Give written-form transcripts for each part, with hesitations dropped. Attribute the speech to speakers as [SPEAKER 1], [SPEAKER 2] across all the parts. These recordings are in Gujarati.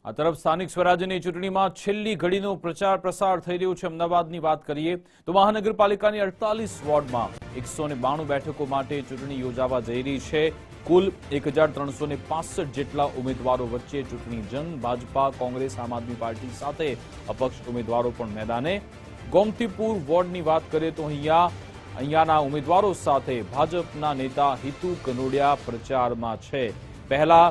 [SPEAKER 1] આ તરફ સ્થાનિક સ્વરાજ્યની ચૂંટણીમાં છેલ્લી ઘડીનો પ્રચાર પ્રસાર થઈ રહ્યો છે। અમદાવાદની વાત કરીએ તો મહાનગરપાલિકાની 48 વોર્ડમાં 192 બેઠકો માટે ચૂંટણી યોજાવા જઈ રહી છે। કુલ 1365 જેટલા ઉમેદવારો વચ્ચે ચૂંટણી જંગ। ભાજપા, કોંગ્રેસ, આમ આદમી પાર્ટી સાથે અપક્ષ ઉમેદવારો પણ મેદાને। ગોમતીપુર વોર્ડની વાત કરીએ તો અહીંયાના ઉમેદવારો સાથે ભાજપના નેતા હિતુ કનોડિયા પ્રચારમાં છે। પહેલા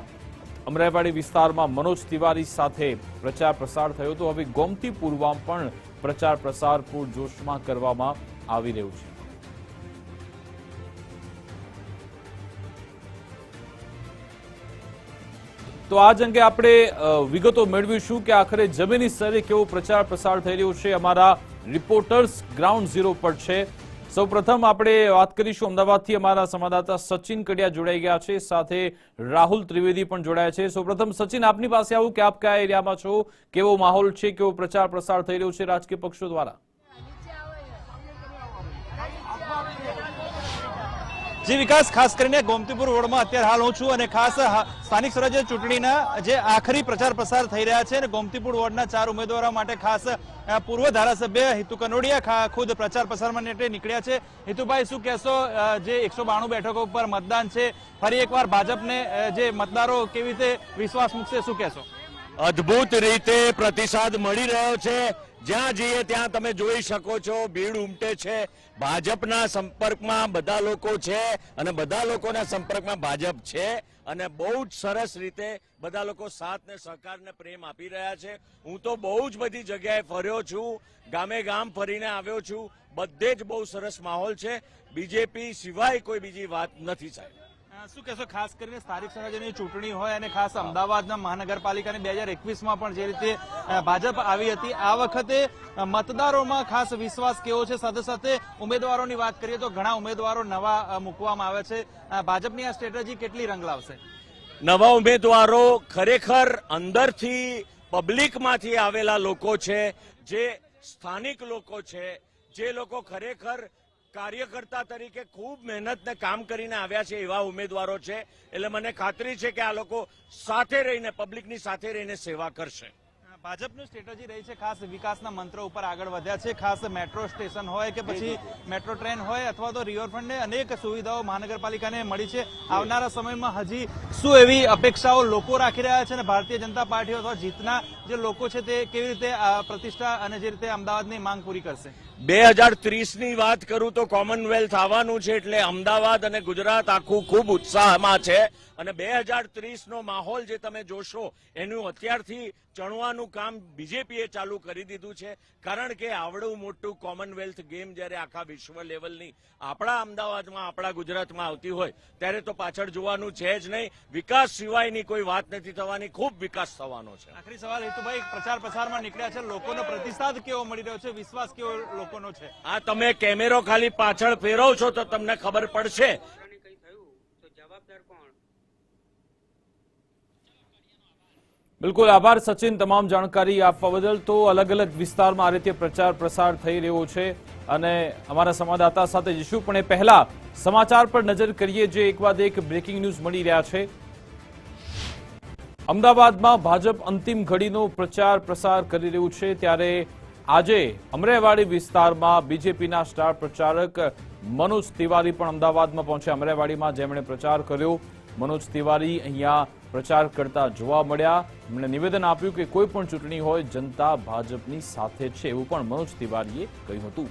[SPEAKER 1] અમરાઈવાડી વિસ્તારમાં મનોજ તિવારી સાથે પ્રચાર પ્રસાર થયો તો હવે ગોમતીપુરમાં પણ પ્રચાર પ્રસાર પૂરજોશમાં કરવામાં આવી રહ્યો છે। તો આ જ અંગે આપણે વિગતો મેળવીશું કે આખરે જમીની સ્તરે કેવો પ્રચાર પ્રસાર થઈ રહ્યો છે। અમારા રિપોર્ટર્સ ગ્રાઉન્ડ ઝીરો પર છે। સૌપ્રથમ આપણે વાત કરીશું અમદાવાદથી અમારા સંવાદદાતા સચિન કડિયા જોડાઈ ગયા છે, સાથે રાહુલ ત્રિવેદી પણ જોડાયા છે। સૌપ્રથમ સચિન, આપની પાસે આવું કે આપ કયા એરિયામાં છો, કેવો માહોલ છે, કેવો પ્રચાર પ્રસાર થઈ રહ્યો છે રાજકીય પક્ષો દ્વારા?
[SPEAKER 2] જી વિકાસ, ખાસ કરીને ગોમતીપુર વોર્ડમાં અત્યારે હાલ હું છું અને ખાસ સ્થાનિક સ્વરાજ્ય ચૂંટણીના જે આખરી પ્રચાર પ્રસાર થઈ રહ્યા છે અને ગોમતીપુર વોર્ડના 4 ઉમેદવારો માટે ખાસ પૂર્વ ધારાસભ્ય હિતુ કનોડિયા ખુદ પ્રચાર પ્રસાર માટે નીકળ્યા છે। હિતુભાઈ, શું કહેશો, જે 192 બેઠકો પર મતદાન છે, ફરી એકવાર ભાજપને જે મતદારો કેવી રીતે વિશ્વાસ મૂકશે, શું કહેશો?
[SPEAKER 3] અદ્ભુત રીતે પ્રતિસાદ મળી રહ્યો છે। જ્યાં જઈએ ત્યાં તમે જોઈ શકો છો, ભીડ ઉમટે છે। ભાજપના સંપર્કમાં બધા લોકો છે અને બધા લોકોના સંપર્કમાં ભાજપ છે અને બહુ જ સરસ રીતે બધા લોકો સાથ ને સહકાર ને પ્રેમ આપી રહ્યા છે। હું તો બહુ જ બધી જગ્યાએ ફર્યો છું, ગામે ગામ ફરીને આવ્યો છું, બધે જ બહુ સરસ માહોલ છે। બીજેપી સિવાય કોઈ બીજી વાત નથી સાહેબ।
[SPEAKER 2] શું કહેશો, ખાસ કરીને સ્થાનિક સ્વરાજ્યની ચૂંટણી હોય અને ખાસ અમદાવાદના મહાનગરપાલિકાની 2021માં પણ જે રીતે ભાજપ આવી હતી, આ વખતે મતદારોમાં ખાસ વિશ્વાસ કેવો છે? સાથે સાથે ઉમેદવારોની વાત કરીએ તો ઘણા ઉમેદવારો નવા મૂકવામાં આવે છે, ભાજપની આ સ્ટ્રેટેજી કેટલી રંગ લાવશે?
[SPEAKER 3] નવા ઉમેદવારો ખરેખર અંદરથી પબ્લિકમાંથી આવેલા લોકો છે, જે સ્થાનિક લોકો છે, જે લોકો ખરેખર કાર્યકર્તા તરીકે ખૂબ મહેનત ને કામ કરીને આવ્યા છે, એવા ઉમેદવારો છે। એટલે મને ખાતરી છે કે આ લોકો સાથે રહીને, પબ્લિકની સાથે રહીને સેવા કરશે।
[SPEAKER 2] ભાજપની સ્ટ્રેટેજી રહી છે ખાસ વિકાસના મંત્ર ઉપર આગળ વધ્યા છે। ખાસ મેટ્રો સ્ટેશન હોય કે પછી મેટ્રો ટ્રેન હોય અથવા તો રિવરફ્રન્ટને અનેક સુવિધાઓ મહાનગરપાલિકાને મળી છે। આવનારા સમયમાં હજી શું એવી અપેક્ષાઓ લોકો રાખી રહ્યા છે અને ભારતીય જનતા પાર્ટી અથવા જીતના જે લોકો છે તે કેવી રીતે પ્રતિષ્ઠા અને જે રીતે અમદાવાદની માંગ પૂરી કરશે?
[SPEAKER 3] 2030ની વાત કરું તો કોમનવેલ્થ આવવાનું છે, એટલે અમદાવાદ અને ગુજરાત આખું ખૂબ ઉત્સાહમાં છે અને 2030નો માહોલ જે તમે જોશો એનું અત્યારથી ચણવાનું કામ બીજેપીએ ચાલુ કરી દીધું છે। કારણ કે આવડું મોટું કોમનવેલ્થ ગેમ જ્યારે આખા વિશ્વ લેવલની આપણા અમદાવાદમાં, આપણા ગુજરાતમાં આવતી હોય ત્યારે તો પાછળ જોવાનું છે જ નહીં। વિકાસ સિવાયની કોઈ વાત નથી થવાની, ખૂબ વિકાસ થવાનો છે।
[SPEAKER 2] આખરી સવાલ હિતુભાઈ, પ્રચાર પ્રસારમાં નીકળ્યા છે, લોકોનો પ્રતિસાદ કેવો મળી રહ્યો છે, વિશ્વાસ કેવો લોકોનો છે?
[SPEAKER 3] આ તમે કેમેરો ખાલી પાછળ ફેરવશો તો તમને ખબર પડશે।
[SPEAKER 1] બિલકુલ, આભાર સચિન તમામ જાણકારી આપવા બદલ। તો અલગ અલગ વિસ્તારમાં આ રીતે પ્રચાર પ્રસાર થઈ રહ્યો છે અને અમારા સંવાદદાતા સાથે જઈશું, પણ એ પહેલા સમાચાર પર નજર કરીએ જે એક બાદ એક બ્રેકિંગ ન્યૂઝ મળી રહ્યા છે। અમદાવાદમાં ભાજપ અંતિમ ઘડીનો પ્રચાર પ્રસાર કરી રહ્યું છે, ત્યારે આજે અમરાઈવાડી વિસ્તારમાં બીજેપીના સ્ટાર પ્રચારક મનોજ તિવારી પણ અમદાવાદમાં પહોંચ્યા। અમરાઈવાડીમાં જેમણે પ્રચાર કર્યો, મનોજ તિવારી અહીંયા પ્રચાર કરતા જોવા મળ્યા। એમણે નિવેદન આપ્યું કે કોઈ પણ ચૂંટણી હોય, જનતા ભાજપની સાથે છે, એવું પણ મનોજ તિવારીએ કહ્યું હતું।